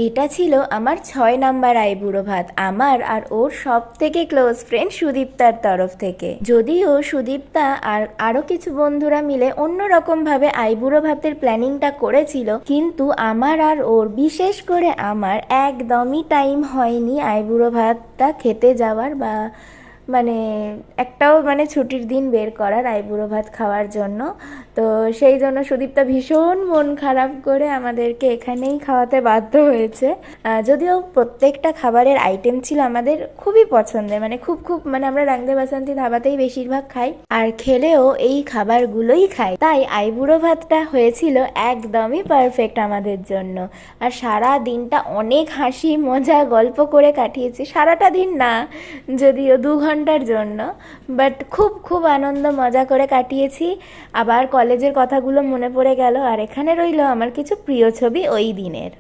এটা ছিল আমার 6 নাম্বার আইবুড়ো ভাত, আমার আর ওর সব থেকে ক্লোজ ফ্রেন্ড সুদীপ্তার তরফ থেকে। যদিও সুদীপ্তা আর আরো কিছু বন্ধুরা মিলে অন্যরকম ভাবে আইবুড়ো ভাতের প্ল্যানিংটা করেছিল, কিন্তু আমার আর ওর, বিশেষ করে আমার একদমই টাইম হয়নি আইবুড়ো ভাতটা খেতে যাওয়ার, বা মানে একটাও মানে ছুটির দিন বের করার আইবুড়ো ভাত খাওয়ার জন্য। তো সেই জন্য সুদীপ্তা ভীষণ মন খারাপ করে আমাদেরকে এখানেই খাওয়াতে বাধ্য হয়েছে। যদিও প্রত্যেকটা খাবারের আইটেম ছিল আমাদের খুবই পছন্দের, মানে খুব খুব মানে আমরা রাংদে বাসন্তী ধাবাতেই বেশিরভাগ খাই, আর খেলেও এই খাবারগুলোই খাই, তাই আইবুড়ো ভাতটা হয়েছিল একদমই পারফেক্ট আমাদের জন্য। আর সারা দিনটা অনেক হাসি মজা গল্প করে কাটিয়েছি, সারাটা দিন না, যদিও 2 ঘন্টার জন্য, বাট খুব খুব আনন্দ মজা করে কাটিয়েছি। আবার কলেজের কথাগুলো মনে পড়ে গেল, আর এখানে রইল আমার কিছু প্রিয় ছবি ওই দিনের।